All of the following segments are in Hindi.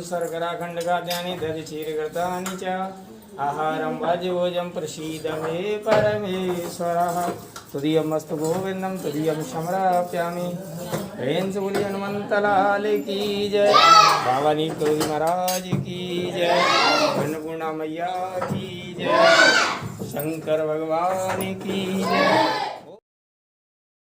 शर्करा खण्डखाद्यानि दधिक्षीरघृतानि च आहारं वाजिभोजं प्रसीद मे परमेश्वरः। तुदीयमस्तु गोविंदम तुदीयम समर्पयामि। रेंज बोली हनुमंत लाल की जय। बाबा नील करोगी महाराज की जय। अन्नपूर्णा मैया की जय। शंकर भगवान की जय।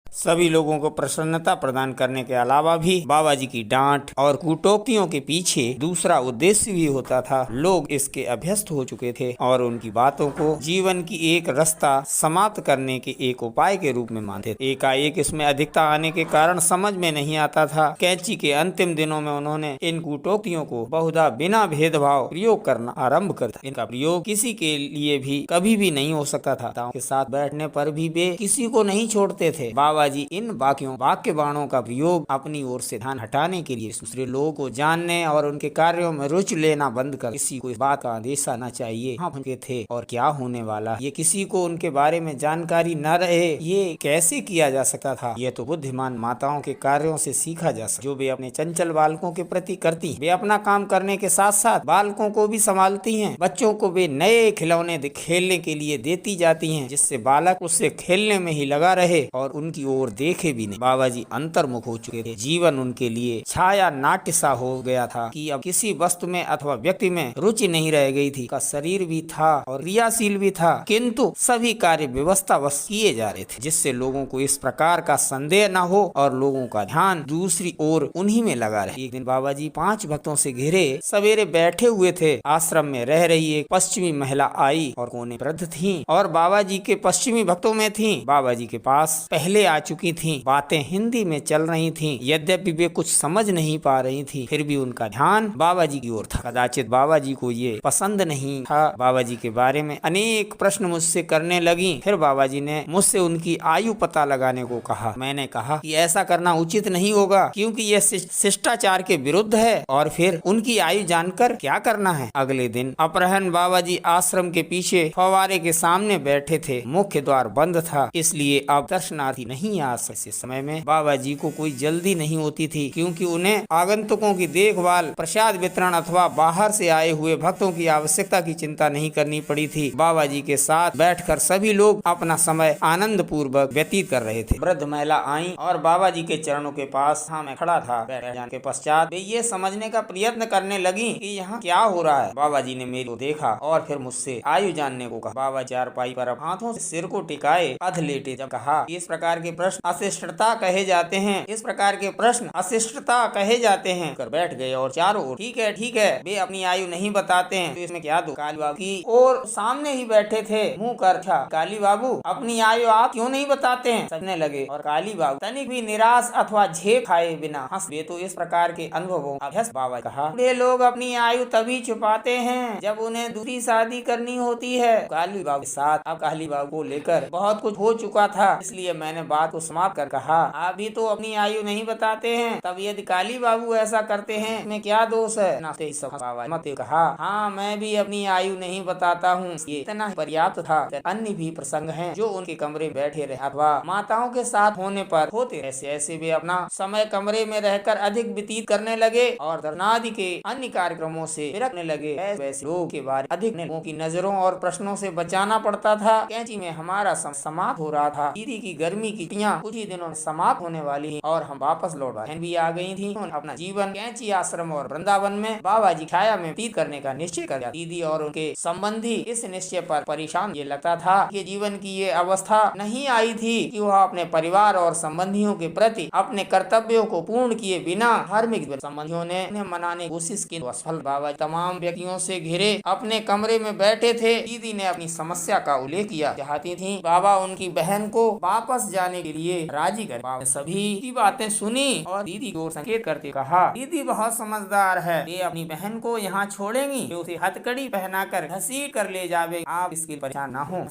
सभी लोगों को प्रसन्नता प्रदान करने के अलावा भी बाबा जी की डांट और कटौतियों के पीछे दूसरा उद्देश्य भी होता था। लोग इसके अभ्यस्त हो चुके थे और उनकी बातों को जीवन की एक रास्ता समाप्त करने के एक उपाय के रूप में मानते थे। एकाएक इसमें अधिकता आने के कारण समझ में नहीं आता था। कैंची के अंतिम दिनों में उन्होंने इन कटौतियों को बहुधा बिना भेदभाव प्रयोग करना आरम्भ कर दिया। इनका प्रयोग किसी के लिए भी कभी भी नहीं हो सकता था। के साथ बैठने पर भी वे किसी को नहीं छोड़ते थे। बाबा जी इन वाक्य बाणों का प्रयोग अपनी ओर से ध्यान हटाने के लिए दूसरे लोगों को जानने और उनके कार्यों में रुचि लेना बंद कर किसी को इस बात का आदेश आना चाहिए हाँ उनके थे और क्या होने वाला, ये किसी को उनके बारे में जानकारी न रहे, ये कैसे किया जा सकता था। ये तो बुद्धिमान माताओं के कार्यों से सीखा जा सकता, जो वे अपने चंचल बालकों के प्रति करती। वे अपना काम करने के साथ साथ बालकों को भी संभालती हैं। बच्चों को वे नए खिलौने खेलने के लिए देती जाती हैं, जिससे बालक उससे खेलने में ही लगा रहे और उनकी ओर देखे भी नहीं। बाबा जी अंतर्मुख हो चुके थे। जीवन उनके लिए छाया नाट्य सा हो गया था कि अब किसी वस्तु में अथवा व्यक्ति में रुचि नहीं रह गई थी। का शरीर भी था और क्रियाशील भी था, किंतु सभी कार्य व्यवस्था वश किए जा रहे थे, जिससे लोगों को इस प्रकार का संदेह न हो और लोगों का ध्यान दूसरी ओर उन्हीं में लगा रहे। एक दिन बाबा जी 5 भक्तों से घिरे सवेरे बैठे हुए थे। आश्रम में रह रही एक पश्चिमी महिला आई और कोने वृद्ध थी और बाबा जी के पश्चिमी भक्तों में थी। बाबा जी के पास पहले आ चुकी थी। बातें हिंदी में चल रही थी। यद्यपि वे कुछ समझ नहीं पा रही थी, फिर भी उनका ध्यान बाबा जी की ओर था। कदाचित बाबा जी को ये पसंद नहीं था। बाबा जी के बारे में अनेक प्रश्न मुझसे करने लगी। फिर बाबा जी ने मुझसे उनकी आयु पता लगाने को कहा। मैंने कहा कि ऐसा करना उचित नहीं होगा, क्योंकि यह शिष्टाचार के विरुद्ध है और फिर उनकी आयु जानकर क्या करना है। अगले दिन अपराह्न बाबा जी आश्रम के पीछे फव्वारे के सामने बैठे थे। मुख्य द्वार बंद था, इसलिए अब दर्शनार्थी नहीं आ सकते। इस समय में बाबा जी को कोई जल्दी नहीं होती थी, क्योंकि उन्हें आगंतुकों की देखभाल, प्रसाद वितरण अथवा बाहर से आए हुए भक्तों की आवश्यकता की चिंता नहीं करनी पड़ी थी। बाबा जी के साथ बैठकर सभी लोग अपना समय आनंद पूर्वक व्यतीत कर रहे थे। वृद्ध महिला आई और बाबा जी के चरणों के पास मैं खड़ा था। बैठ जाने के पश्चात वे ये समझने का प्रयत्न करने लगी कि यहाँ क्या हो रहा है। बाबा जी ने मेरे को देखा और फिर मुझसे आयु जानने को कहा। बाबा चारपाई पर हाथों से सिर को टिकाए अध लेटे जब कहा, इस प्रकार के प्रश्न अशिष्टता कहे जाते हैं, इस प्रकार के प्रश्न अशिष्टता कहे जाते हैं। कर बैठ गए और चारों ओर ठीक है वे अपनी आयु नहीं बताते हैं तो इसमें क्या दो। काली बाबू की और सामने ही बैठे थे, मुंह कर था। काली बाबू अपनी आयु आप क्यों नहीं बताते हैं। समझने लगे और काली बाबू तनिक भी निराश अथवा झेप खाए बिना हंस। वे तो इस प्रकार के अनुभवों अभ्यस्त। बाबा कहा, वे लोग अपनी आयु तभी छुपाते हैं जब उन्हें दूसरी शादी करनी होती है। काली बाबू के साथ अब काली बाबू को लेकर बहुत कुछ हो चुका था, इसलिए मैंने बात को समाप्त कर कहा, आप भी तो अपनी आयु नहीं बताते हैं, तब यदि काली बाबू ऐसा करते हैं इसमें क्या दोष है। नाते बाबा मत कहा, हाँ मैं भी अपनी आयु नहीं बताता हूँ, ये इतना पर्याप्त था। अन्य भी प्रसंग हैं जो उनके कमरे में बैठे रहे अथवा माताओं के साथ होने पर होते। ऐसे ऐसे वे अपना समय कमरे में रहकर अधिक व्यतीत करने लगे और दर्शनादि के अन्य कार्यक्रमों से विरकने लगे। वैसे लोगों के बारे अधिक लोगों की नजरों और प्रश्नों से बचाना पड़ता था। कैंची में हमारा समाप्त हो रहा था। दीदी की गर्मी की छुट्टियां कुछ ही दिनों में समाप्त होने वाली हैं और हम वापस लौट बहन भी आ गई थी। अपना जीवन कैंची आश्रम और वृंदावन में बाबा जी छाया में व्यतीत करने का निश्चय कर दिया। दीदी और उनके संबंधी इस निश्चय पर परेशान। ये लगता था कि जीवन की ये अवस्था नहीं आई थी कि वह अपने परिवार और संबंधियों के प्रति अपने कर्तव्यों को पूर्ण किए बिना धार्मिक संबंधियों ने उन्हें मनाने की कोशिश की, असफल। बाबा तमाम व्यक्तियों से घिरे अपने कमरे में बैठे थे। दीदी ने अपनी समस्या का उल्लेख किया, चाहती थी बाबा उनकी बहन को वापस जाने के लिए राजी कर। बाबा सभी की बातें सुनी और दीदी को संकेत करते कहा, दीदी बहुत समझदार है, ये अपनी बहन को यहाँ छोड़ेंगी, उसे हथकड़ी पहनाकर घसीट कर ले जावे, आप इसके परेशान ना हो।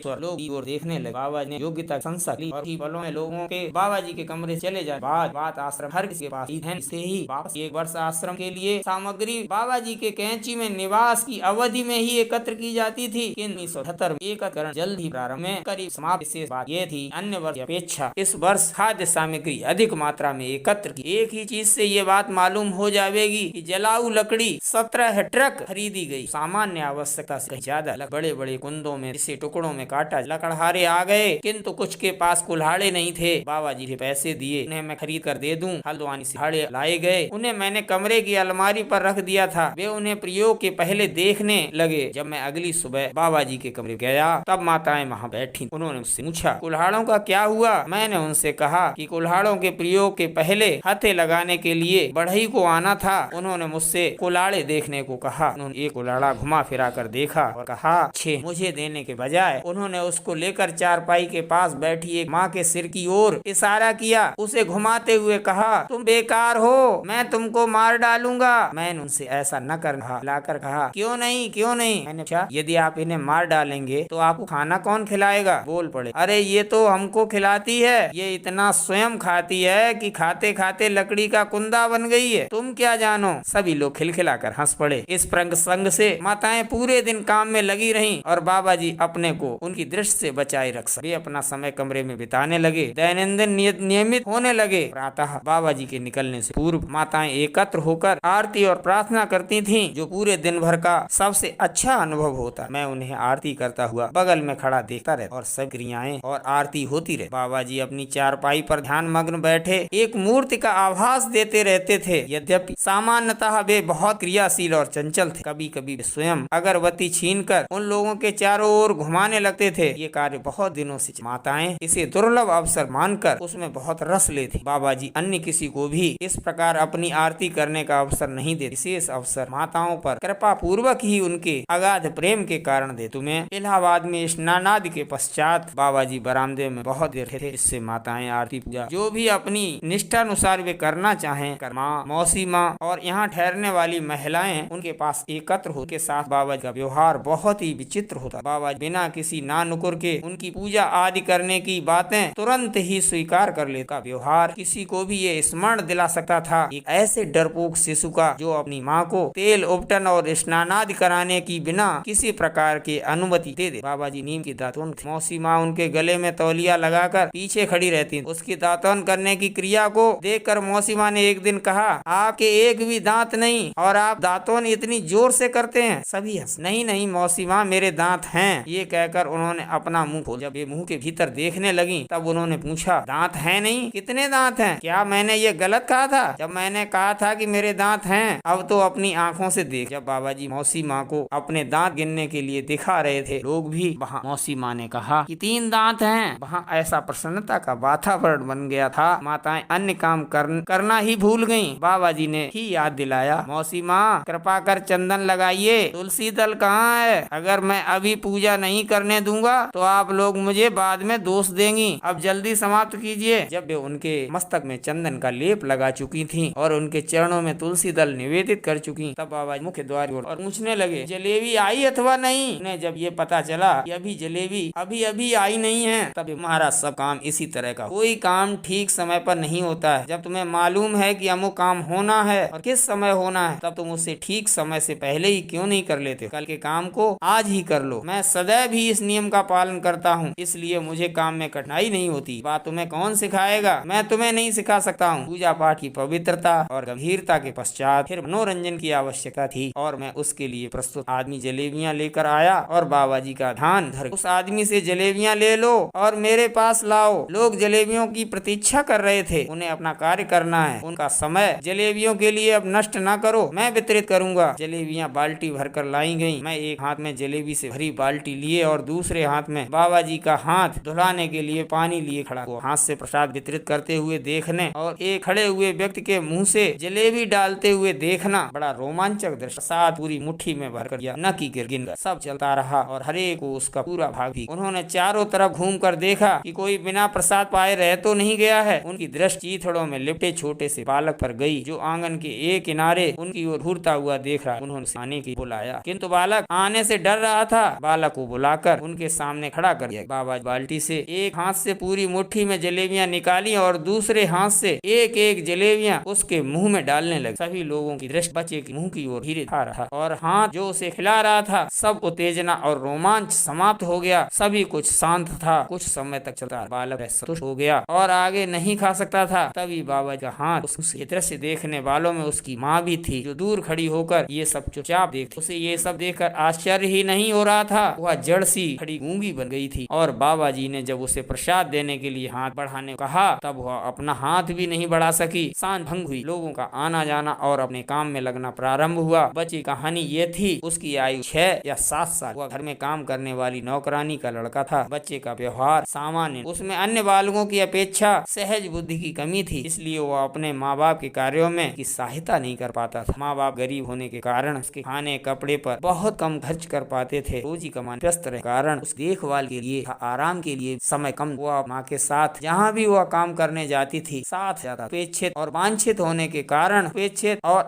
लोग और देखने लगे। बाबा ने योग्यता संशय ली और पलों में लोगों के बाबा जी के कमरे चले जाए। बात आश्रम हर किसी के पास से ही वापस 1 वर्ष आश्रम के लिए सामग्री बाबा जी के कैंची में निवास की अवधि में ही एकत्र की जाती थी। 1978 एकत्रीकरण जल्द ही प्रारंभ में करीब समाप्त। बात ये थी अन्य वर्ष इच्छा इस वर्ष खाद्य सामग्री अधिक मात्रा में एकत्र की। एक ही चीज से ये बात मालूम हो जाएगी कि जलाऊ लकड़ी 17 ट्रक खरीदी गई। सामान्य आवश्यकता से ज्यादा बड़े बड़े कुंदों में इसे टुकड़ों में काटा। लकड़हारे आ गए किंतु कुछ के पास कुल्हाड़े नहीं थे। बाबा जी ने पैसे दिए, उन्हें मैं खरीद कर दे दूं। हल्द्वानी से कुल्हाड़े लाए गए, उन्हें मैंने कमरे की अलमारी पर रख दिया था। वे उन्हें प्रयोग के पहले देखने लगे। जब मैं अगली सुबह बाबा जी के कमरे गया तब माताएं वहाँ बैठी। उन्होंने मुझसे पूछा कुल्हाड़ों का क्या हुआ। मैंने उनसे कहा कि कुल्हाड़ों के प्रयोग के पहले हथे लगाने के लिए बढ़ई को आना था। उन्होंने मुझसे कुल्हाड़े देखने को कहा। उन्होंने एक कुल्हाड़ा घुमा फिरा कर देखा और कहा छे। मुझे देने के बजाय उन्होंने उसको लेकर चारपाई के पास बैठी एक माँ के सिर की ओर इशारा किया। उसे घुमाते हुए कहा तुम बेकार हो, मैं तुमको मार डालूंगा। मैंने उनसे ऐसा न करना लाकर कहा क्यों नहीं क्यों नहीं। मैंने पूछा यदि आप इन्हें मार डालेंगे तो आपको खाना कौन खिलाएगा। बोल पड़े अरे ये तो हमको खिलाती है, ये इतना स्वयं खाती है कि खाते खाते लकड़ी का कुंदा बन गई है, तुम क्या जानो। सभी लोग खिलखिलाकर हंस पड़े। इस प्रसंग से माताएं पूरे दिन काम में लगी रहीं और बाबा जी अपने को उनकी दृष्टि से बचाए रख सके। वे अपना समय कमरे में बिताने लगे। दैनंदिन नियमित होने लगे। प्रातः बाबा जी के निकलने से पूर्व माताएं एकत्र होकर आरती और प्रार्थना करती थीं, जो पूरे दिन भर का सबसे अच्छा अनुभव होता। मैं उन्हें आरती करता हुआ बगल में खड़ा देखता रहता और सब क्रियाएं और आरती होती रहे। बाबा जी अपनी चारपाई पर ध्यान मग्न बैठे एक मूर्ति का आभास देते रहते थे। यद्यपि सामान्यतः वे बहुत क्रियाशील और चंचल थे। कभी कभी स्वयं अगरबत्ती छीनकर उन लोगों के चारों ओर घुमाने लगते थे। ये कार्य बहुत दिनों से माताएं इसे दुर्लभ अवसर मानकर उसमें बहुत रस लेती। बाबा जी अन्य किसी को भी इस प्रकार अपनी आरती करने का अवसर नहीं देते। विशेष अवसर माताओं पर कृपा पूर्वक ही उनके अगाध प्रेम के कारण दे। तुम्हें इलाहाबाद में स्नानादि के पश्चात बाबा जी बरामदे में बहुत देर थे। इससे माताएं आरती पूजा जो भी अपनी निष्ठानुसार वे करना चाहें कर माँ, मौसी माँ और यहाँ ठहरने वाली महिलाएं उनके पास एकत्र हो के साथ बाबा जी का व्यवहार बहुत ही विचित्र होता। बाबा बिना किसी ना नुकुर के उनकी पूजा आदि करने की बातें तुरंत ही स्वीकार कर लेता। व्यवहार किसी को भी ये स्मरण दिला सकता था एक ऐसे डरपोक शिशु का जो अपनी माँ को तेल उपटन और स्नानादि कराने की बिना किसी प्रकार की अनुमति दे दे। बाबा जी नीम की दातुन थे। मौसी माँ उनके गले में तौलिया लगाकर पीछे खड़ी रहती। उसकी दातुन करने की क्रिया को देखकर मौसी माँ ने एक दिन कहा आपके एक भी दांत नहीं और आप दातुन इतनी जोर से करते हैं। सभी हंस नहीं नहीं मौसी माँ मेरे दांत हैं। ये कहकर उन्होंने अपना मुंह खोला। जब ये मुंह के भीतर देखने लगी तब उन्होंने पूछा दांत हैं नहीं, कितने दांत हैं? क्या मैंने ये गलत कहा था? जब मैंने कहा था कि मेरे दांत हैं अब तो अपनी आंखों से देख। जब बाबा जी मौसी माँ को अपने दांत गिनने के लिए दिखा रहे थे लोग भी वहाँ मौसी माँ ने कहा कि 3 दांत हैं। वहाँ ऐसा प्रसन्नता का वातावरण बन गया था माताएं अन्य काम करना ही भूल गयी। बाबा जी ने ही याद दिलाया मौसी माँ कृपा कर चंदन लगाइए, तुलसी दल कहाँ है? अगर मैं अभी पूजा नहीं करने दूंगा तो आप लोग मुझे बाद में दोष देंगी। अब जल्दी समाप्त कीजिए। जब वे उनके मस्तक में चंदन का लेप लगा चुकी थीं और उनके चरणों में तुलसी दल निवेदित कर चुकी तब बाबा मुख्य द्वार और पूछने लगे जलेबी आई अथवा नहीं। उन्हें जब ये पता चला कि अभी जलेबी अभी आई नहीं है तब महाराज सब काम इसी तरह का कोई काम ठीक समय पर नहीं होता है। जब तुम्हें मालूम है कि अमुक काम होना है और किस समय होना है तब तुम उसे ठीक समय से पहले ही क्यों नहीं कर लेते? कल के काम को आज ही कर लो। मैं सदैव ही इस नियम का पालन करता हूँ, इसलिए मुझे काम में कठिनाई नहीं होती। बात तुम्हें कौन सिखाएगा? मैं तुम्हें नहीं सिखा सकता हूँ। पूजा पाठ की पवित्रता और गंभीरता के पश्चात फिर मनोरंजन की आवश्यकता थी और मैं उसके लिए प्रस्तुत आदमी जलेबियाँ लेकर आया और बाबा जी का ध्यान धर उस आदमी से जलेबियाँ ले लो और मेरे पास लाओ। लोग जलेबियों की प्रतीक्षा कर रहे थे। उन्हें अपना कार्य करना है। उनका समय जलेबियों के लिए अब नष्ट न करो, मैं वितरित करूंगा। जलेबियाँ बाल्टी भर कर लाई गयी। मैं एक हाथ में जलेबी से भरी बाल्टी लिए और दूसरे हाथ में बाबा जी का हाथ धुलाने के लिए पानी लिए खड़ा हुआ। हाथ से प्रसाद वितरित करते हुए देखने और एक खड़े हुए व्यक्ति के मुंह से जलेबी डालते हुए देखना बड़ा रोमांचक दृश्य। प्रसाद पूरी मुट्ठी में भर कर न की गिन सब चलता रहा और हरे को उसका पूरा भाग भी। उन्होंने चारों तरफ घूम कर देखा कि कोई बिना प्रसाद पाए रह तो नहीं गया है। उनकी दृष्टि चीथड़ों में लिपटे छोटे से बालक पर गई जो आंगन के एक किनारे उनकी ओर घूरता हुआ देख रहा। उन्होंने आने की बुलाया किंतु बालक आने से डर रहा था। बालक को बुलाकर उनके सामने खड़ा कर दिया। बाबा बाल्टी से एक हाथ से पूरी मुट्ठी में जलेबियां निकाली और दूसरे हाथ से एक एक जलेबियां उसके मुंह में डालने लगे। सभी लोगों की दृष्टि बच्चे के मुंह की ओर धीरे था रहा और हाथ जो उसे खिला रहा था। सब उत्तेजना और रोमांच समाप्त हो गया। सभी कुछ शांत था। कुछ समय तक चलता बालक संतुष्ट हो गया और आगे नहीं खा सकता था। तभी बाबा का हाथ उस दृश्य देखने वालों में उसकी माँ भी थी, जो दूर खड़ी होकर ये सब चुपचाप देखती। उसे ये सब देखकर आश्चर्य ही नहीं हो रहा था, वह जड़ सी खड़ी गूंगी बन गई थी। और बाबा जी ने जब उसे प्रसाद देने के लिए हाथ बढ़ाने को कहा, तब वह अपना हाथ भी नहीं बढ़ा सकी। सांझ भंग हुई, लोगों का आना जाना और अपने काम में लगना प्रारंभ हुआ। बच्ची की कहानी ये थी, उसकी आयु 6 या 7 साल। वह घर में काम करने वाली नौकरानी का लड़का था। बच्चे का व्यवहार सामान्य, उसमें अन्य बालकों की अपेक्षा सहज बुद्धि की कमी थी, इसलिए वह अपने माँ बाप के कार्यों में की सहायता नहीं कर पाता था। माँ बाप गरीब होने के कारण उसके खाने कपड़े पर बहुत कम खर्च कर पाते थे। रोजी कमाने व्यस्त रहे कारण उस देखभाल के लिए, आराम के लिए समय कम। वह माँ के साथ जहाँ भी वह काम करने जाती थी साथ जाता। उपेक्षित और वांछित होने के कारण,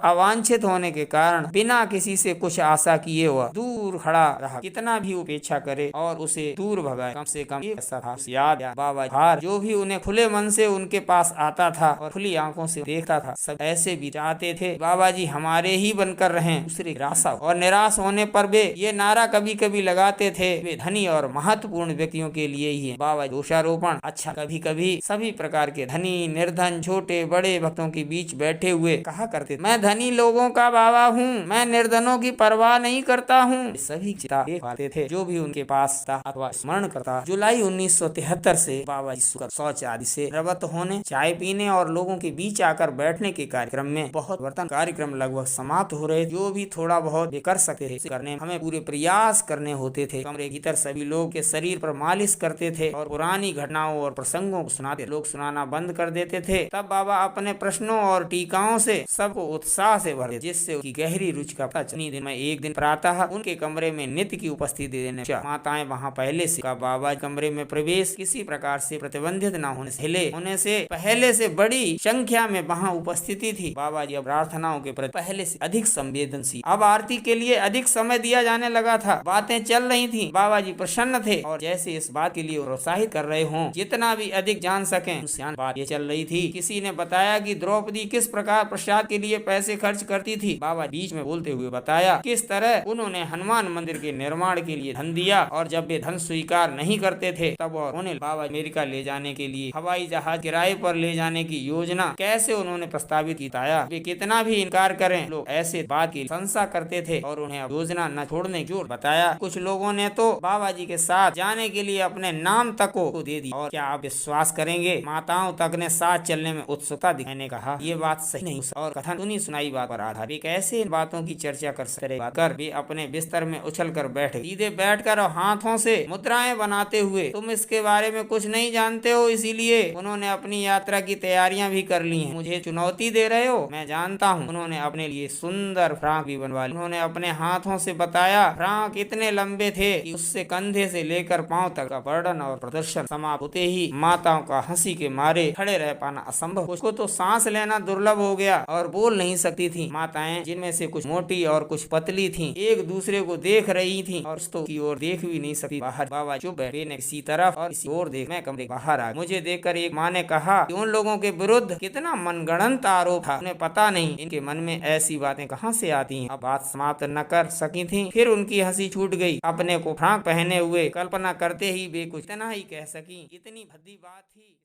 अवांछित होने के कारण बिना किसी से कुछ आशा किए वह दूर खड़ा रहा। कितना भी उपेक्षा करे और उसे दूर भगाए, कम से कम एक याद बाबा हार जो भी उन्हें खुले मन से उनके पास आता था और खुली आंखों से देखता था, सब ऐसे भी चाहते थे बाबा जी हमारे ही बनकर रहें। दूसरे निराशा और निराश होने पर वे ये नारा कभी कभी लगाते थे, वे धनी और महत्वपूर्ण व्यक्तियों के लिए ही है। बाबा दोषारोपण अच्छा, कभी कभी सभी प्रकार के धनी निर्धन छोटे बड़े भक्तों के बीच बैठे हुए कहा करते, मैं धनी लोगों का बाबा हूँ, मैं निर्धनों की परवाह नहीं करता हूँ। सभी चिता देख पाते थे जो भी उनके पास था अथवा स्मरण करता। जुलाई 1973 से बाबा जी शौच आदि से निवृत्त होने, चाय पीने और लोगों के बीच आकर बैठने के कार्यक्रम में बहुत वर्तन कार्यक्रम लगभग समाप्त हो रहे। जो भी थोड़ा बहुत वे कर सकते थे करने हमें पूरे प्रयास करने होते थे। कमरे के भीतर सभी लोग के शरीर पर मालिश करते थे और पुरानी घटनाओं और प्रसंगों को सुनाते। लोग सुनाना बंद कर देते थे। तब बाबा अपने प्रश्नों और टीकाओं से सबको उत्साह से भर देते, जिससे उनकी गहरी रुचि का पता चला। दिन में एक दिन प्रातः उनके कमरे में नित्य की उपस्थिति देने माताएं वहां पहले से का बाबा कमरे में प्रवेश किसी प्रकार से प्रतिबंधित न होने से पहले से बड़ी संख्या में वहां उपस्थिति थी। बाबा जी अब प्रार्थनाओं के प्रति पहले से अधिक संवेदनशील। अब आरती के लिए अधिक समय दिया जाने लगा था। बातें चल रही थी, बाबा जी प्रसन्न थे और जैसे इस बात के लिए प्रोत्साहित कर रहे हों जितना भी अधिक जान सकें। बात ये चल रही थी, किसी ने बताया कि द्रौपदी किस प्रकार प्रसाद के लिए पैसे खर्च करती थी। बाबा बीच में बोलते हुए बताया किस तरह उन्होंने हनुमान मंदिर के निर्माण के लिए धन दिया और जब वे धन स्वीकार नहीं करते थे तब उन्हें बाबा अमेरिका ले जाने के लिए हवाई जहाज किराए पर ले जाने की योजना कैसे उन्होंने प्रस्तावित किया। वे कितना भी इनकार करें, लोग ऐसे बात की प्रशंसा करते थे और उन्हें योजना न छोड़ने की जोर बताया। कुछ लोगों ने तो बाबा जी के साथ जाने के लिए अपने नाम तक को दे दी और क्या आप विश्वास करेंगे, माताओं तक ने साथ चलने में उत्सुकता दिखाने कहा ये बात सही नहीं और कथन सुनी सुनाई बात पर आधारित कैसे बातों की चर्चा कर सकते कर वे अपने बिस्तर में उछल कर बैठे। सीधे बैठकर और हाथों से मुद्राएं बनाते हुए, तुम इसके बारे में कुछ नहीं जानते हो इसीलिए उन्होंने अपनी यात्रा की तैयारियां भी कर ली हैं। मुझे चुनौती दे रहे हो, मैं जानता हूँ। उन्होंने अपने लिए सुंदर फ्राक भी बनवा ली। उन्होंने अपने हाथों से बताया फ्राक इतने लंबे थे कि उससे कंधे से लेकर पांव तक का वर्णन और प्रदर्शन समाप्त होते ही माताओं का हंसी के मारे खड़े रह पाना असंभव। उसको तो सांस लेना दुर्लभ हो गया और बोल नहीं सकती थी। माताएं जिनमें से कुछ मोटी और कुछ पतली थीं, एक दूसरे को देख रही थीं और की ओर देख भी नहीं सकती। बाहर बाबा चुप बैठे ने किसी तरफ और किसी ओर देख। मैं कमरे बाहर आ, मुझे देखकर एक माँ ने कहा कि उन लोगों के विरुद्ध कितना मनगढ़ंत आरोप था, उन्हें पता नहीं इनके मन में ऐसी बातें कहाँ से आती हैं। अब बात समाप्त न कर सकी थी, फिर उनकी हंसी छूट गई। अपने को फ्राक पहने हुए कल्पना करते ही वे कुछ इतना ही कह सकी, इतनी भद्दी बात थी।